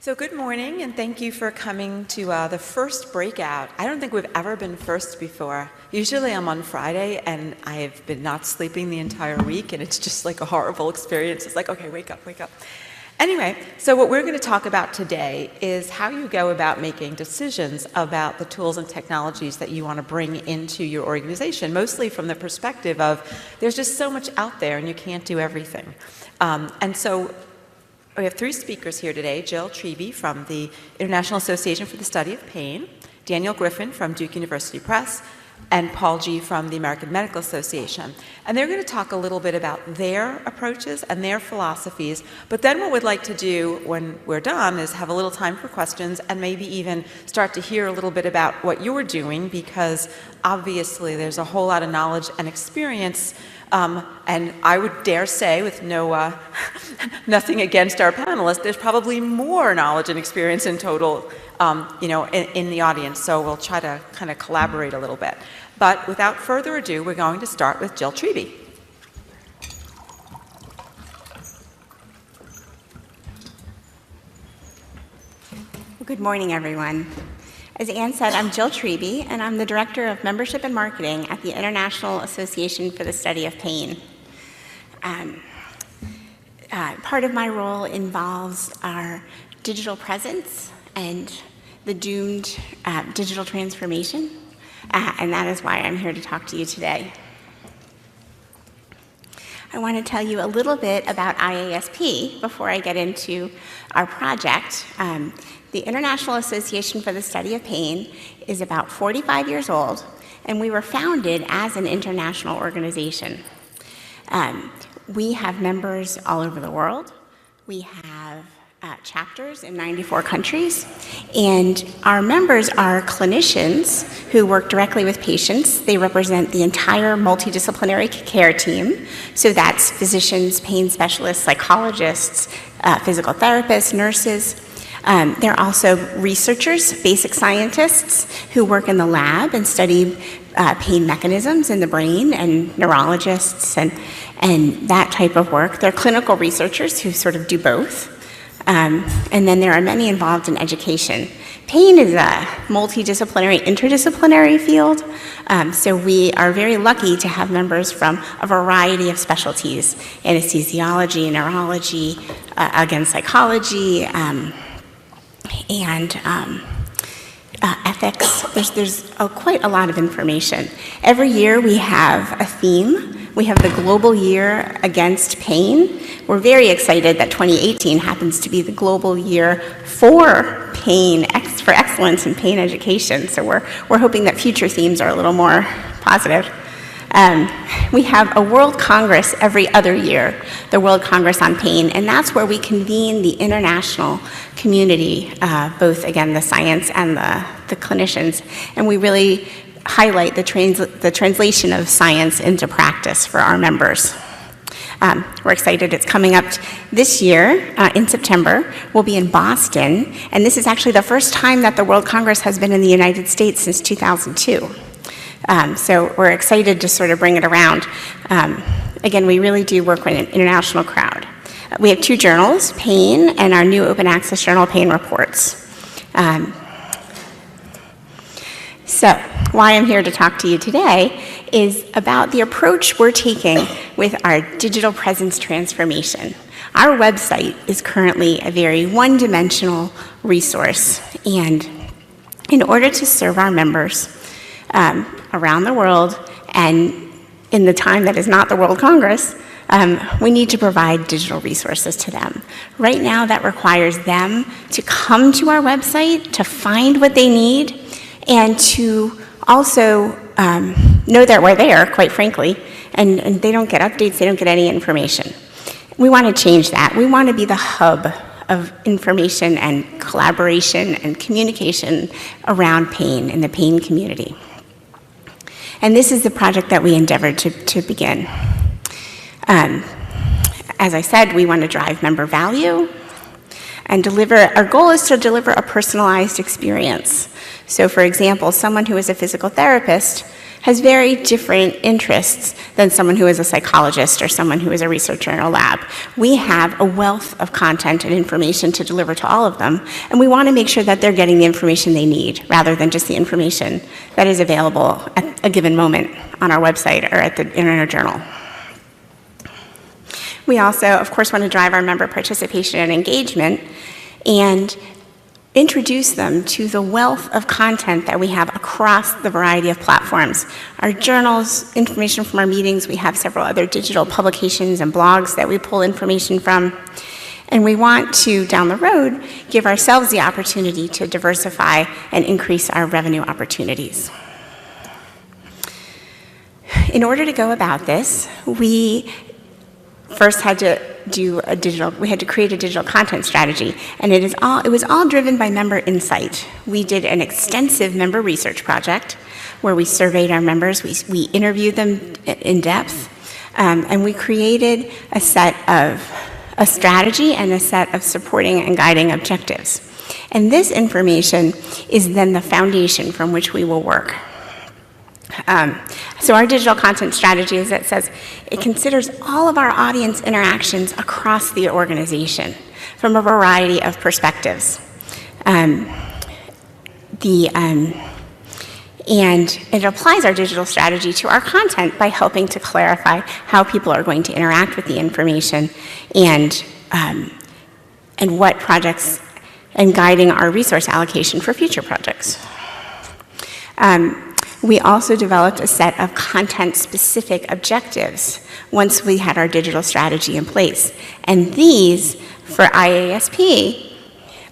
So good morning, and thank you for coming to the first breakout. I don't think we've ever been first before. Usually I'm on Friday, and I've been not sleeping the entire week, and it's just like a horrible experience. It's like, okay, wake up, wake up. Anyway, so what we're going to talk about today is how you go about making decisions about the tools and technologies that you want to bring into your organization, mostly from the perspective of there's just so much out there, and you can't do everything. And so we have three speakers here today: Jill Treby from the International Association for the Study of Pain, Daniel Griffin from Duke University Press, and Paul G. from the American Medical Association. And they're going to talk a little bit about their approaches and their philosophies, but then what we'd like to do when we're done is have a little time for questions and maybe even start to hear a little bit about what you're doing, because obviously there's a whole lot of knowledge and experience. And I would dare say, with nothing against our panelists, there's probably more knowledge and experience in total, in the audience. So we'll try to kind of collaborate a little bit. But without further ado, we're going to start with Jill Treby. Well, good morning, everyone. As Anne said, I'm Jill Treby, and I'm the Director of Membership and Marketing at the International Association for the Study of Pain. Part of my role involves our digital presence and the doomed digital transformation, and that is why I'm here to talk to you today. I want to tell you a little bit about IASP before I get into our project. The International Association for the Study of Pain is about 45 years old, and we were founded as an international organization. We have members all over the world. We have chapters in 94 countries, and our members are clinicians who work directly with patients. They represent the entire multidisciplinary care team, so that's physicians, pain specialists, psychologists, physical therapists, nurses. They're also researchers, basic scientists who work in the lab and study pain mechanisms in the brain, and neurologists and that type of work. They're clinical researchers who sort of do both. And then there are many involved in education. Pain is a multidisciplinary, interdisciplinary field, so we are very lucky to have members from a variety of specialties: anesthesiology, neurology, again, psychology, and ethics. There's quite a lot of information. Every year we have a theme. We have the Global Year Against Pain. We're very excited that 2018 happens to be the Global Year for Pain, for excellence in pain education. So we're hoping that future themes are a little more positive. We have a World Congress every other year, the World Congress on Pain, and that's where we convene the international community, both, again, the science and the clinicians, and we really highlight the translation of science into practice for our members. We're excited. It's coming up this year in September. We'll be in Boston, and this is actually the first time that the World Congress has been in the United States since 2002. So we're excited to sort of bring it around. Again, we really do work with an international crowd. We have two journals, Pain and our new open access journal, Pain Reports. So why I'm here to talk to you today is about the approach we're taking with our digital presence transformation. Our website is currently a very one-dimensional resource, and in order to serve our members around the world and in the time that is not the World Congress, we need to provide digital resources to them. Right now, that requires them to come to our website to find what they need and to also know that we're there, quite frankly, and they don't get updates, they don't get any information. We want to change that. We want to be the hub of information and collaboration and communication around pain in the pain community. And this is the project that we endeavored to begin. As I said, we want to drive member value and our goal is to deliver a personalized experience. So for example, someone who is a physical therapist has very different interests than someone who is a psychologist or someone who is a researcher in a lab. We have a wealth of content and information to deliver to all of them, and we want to make sure that they're getting the information they need rather than just the information that is available at a given moment on our website or in our journal. We also, of course, want to drive our member participation and engagement and introduce them to the wealth of content that we have across the variety of platforms. Our journals, information from our meetings, we have several other digital publications and blogs that we pull information from. And we want to, down the road, give ourselves the opportunity to diversify and increase our revenue opportunities. In order to go about this, we first had to create a digital content strategy, and it was all driven by member insight. We did an extensive member research project where we surveyed our members, we interviewed them in depth, and we created a strategy and a set of supporting and guiding objectives. And this information is then the foundation from which we will work. So our digital content strategy, as it says, it considers all of our audience interactions across the organization from a variety of perspectives. And it applies our digital strategy to our content by helping to clarify how people are going to interact with the information and what projects, and guiding our resource allocation for future projects. We also developed a set of content-specific objectives once we had our digital strategy in place. And these, for IASP,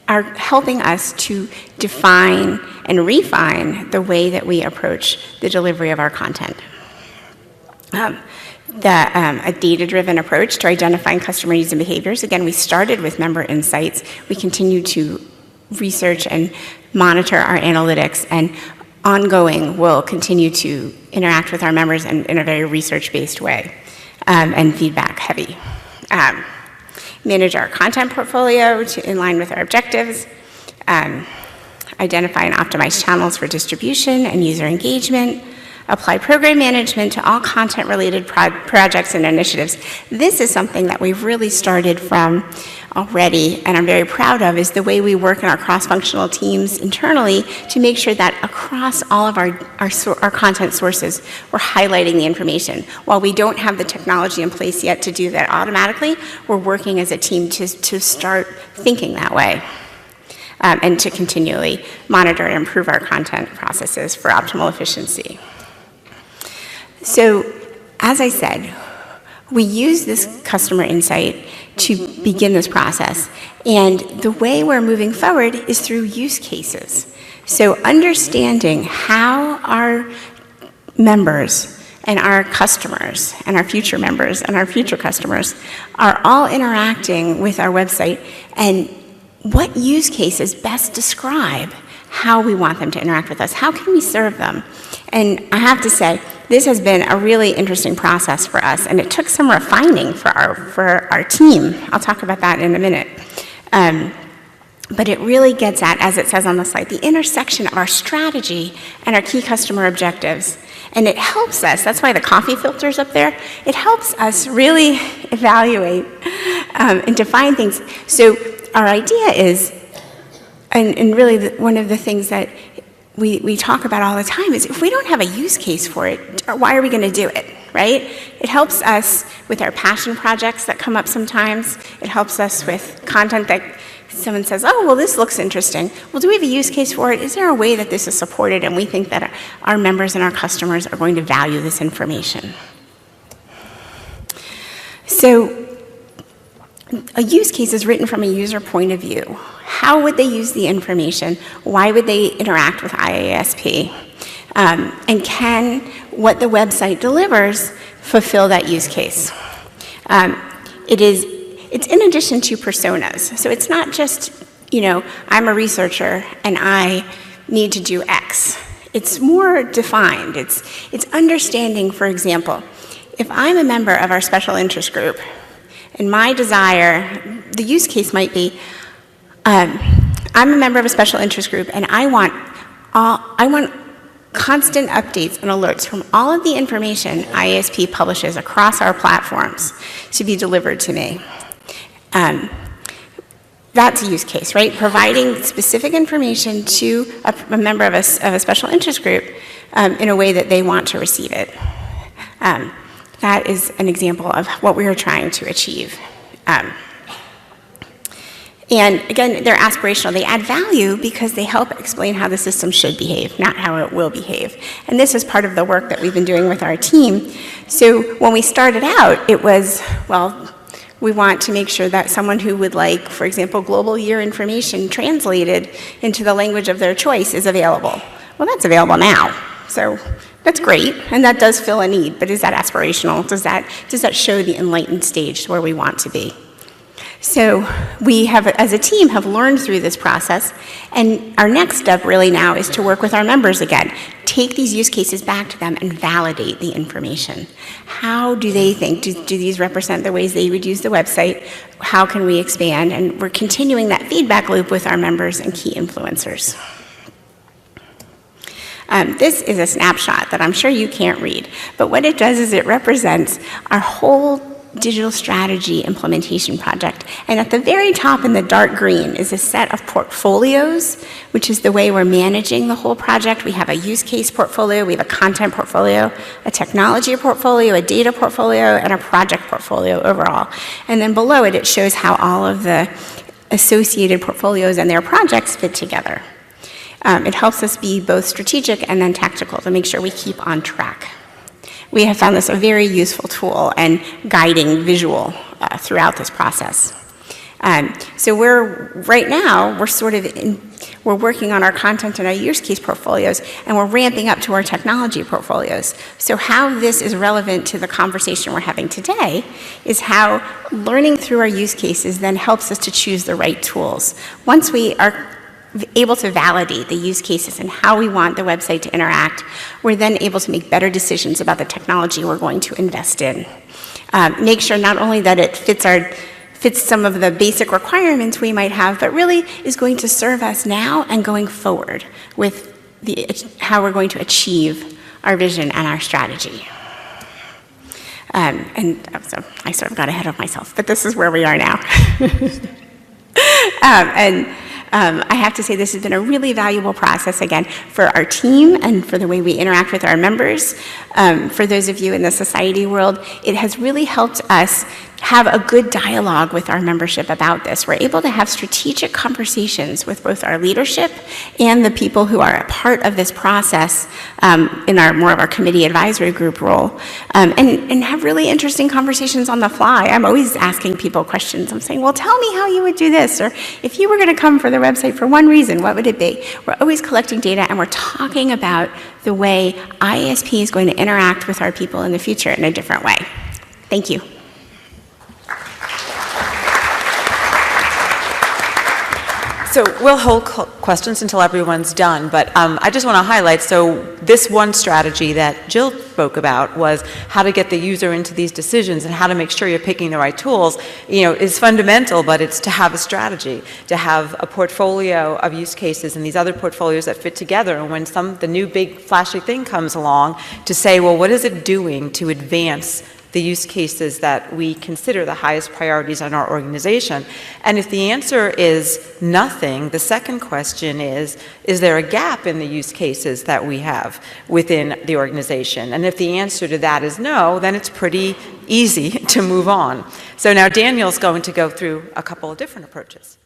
are helping us to define and refine the way that we approach the delivery of our content. A data-driven approach to identifying customer needs and behaviors. Again, we started with member insights. We continue to research and monitor our analytics, and ongoing, we'll continue to interact with our members in a very research-based way and feedback-heavy. Manage our content portfolio in line with our objectives. Identify and optimize channels for distribution and user engagement. Apply program management to all content-related projects and initiatives. This is something that we've really started from already, and I'm very proud of, is the way we work in our cross-functional teams internally to make sure that across all of our content sources, we're highlighting the information. While we don't have the technology in place yet to do that automatically, we're working as a team to start thinking that way. And to continually monitor and improve our content processes for optimal efficiency. So, as I said, we use this customer insight to begin this process. And the way we're moving forward is through use cases. So understanding how our members and our customers and our future members and our future customers are all interacting with our website, and what use cases best describe how we want them to interact with us. How can we serve them? And I have to say, this has been a really interesting process for us, and it took some refining for our team. I'll talk about that in a minute. But it really gets at, as it says on the slide, the intersection of our strategy and our key customer objectives. And it helps us, that's why the coffee filter's up there, it helps us really evaluate and define things. So our idea is, and really one of the things that we talk about all the time is, if we don't have a use case for it, why are we going to do it, right? It helps us with our passion projects that come up sometimes. It helps us with content that someone says, oh, well, this looks interesting. Well, do we have a use case for it? Is there a way that this is supported and we think that our members and our customers are going to value this information? So a use case is written from a user point of view. How would they use the information? Why would they interact with IASP? And can what the website delivers fulfill that use case? It's in addition to personas. So it's not just, I'm a researcher and I need to do X. It's more defined. It's understanding, for example, if I'm a member of our special interest group, and my desire, the use case might be, I'm a member of a special interest group, and I want constant updates and alerts from all of the information IASP publishes across our platforms to be delivered to me. That's a use case, right? Providing specific information to a member of a special interest group in a way that they want to receive it. That is an example of what we are trying to achieve. And again, they're aspirational. They add value because they help explain how the system should behave, not how it will behave. And this is part of the work that we've been doing with our team. So when we started out, it was, well, we want to make sure that someone who would like, for example, global year information translated into the language of their choice is available. Well, that's available now. So that's great, and that does fill a need, but is that aspirational? Does that show the enlightened stage where we want to be? So we have, as a team, have learned through this process, and our next step really now is to work with our members again. Take these use cases back to them and validate the information. How do they think? Do these represent the ways they would use the website? How can we expand? And we're continuing that feedback loop with our members and key influencers. This is a snapshot that I'm sure you can't read, but what it does is it represents our whole digital strategy implementation project. And at the very top in the dark green is a set of portfolios, which is the way we're managing the whole project. We have a use case portfolio, we have a content portfolio, a technology portfolio, a data portfolio, and a project portfolio overall. And then below it, it shows how all of the associated portfolios and their projects fit together. It helps us be both strategic and then tactical to make sure we keep on track. We have found this a very useful tool and guiding visual throughout this process. So right now, we're working on our content and our use case portfolios, and we're ramping up to our technology portfolios. So how this is relevant to the conversation we're having today is how learning through our use cases then helps us to choose the right tools. Once we are able to validate the use cases and how we want the website to interact, we're then able to make better decisions about the technology we're going to invest in. Make sure not only that it fits some of the basic requirements we might have, but really is going to serve us now and going forward with how we're going to achieve our vision and our strategy. So I sort of got ahead of myself, but this is where we are now. I have to say this has been a really valuable process, again, for our team and for the way we interact with our members. For those of you in the society world, it has really helped us have a good dialogue with our membership about this. We're able to have strategic conversations with both our leadership and the people who are a part of this process in more of our committee advisory group role, and have really interesting conversations on the fly. I'm always asking people questions. I'm saying, well, tell me how you would do this, or if you were going to come for the website for one reason, what would it be? We're always collecting data, and we're talking about the way IASP is going to interact with our people in the future in a different way. Thank you. So we'll hold questions until everyone's done, but I just want to highlight, so this one strategy that Jill spoke about was how to get the user into these decisions and how to make sure you're picking the right tools, is fundamental, but it's to have a strategy, to have a portfolio of use cases and these other portfolios that fit together, and when the new big flashy thing comes along, to say, well, what is it doing to advance the use cases that we consider the highest priorities in our organization? And if the answer is nothing, the second question is there a gap in the use cases that we have within the organization? And if the answer to that is no, then it's pretty easy to move on. So now Daniel's going to go through a couple of different approaches.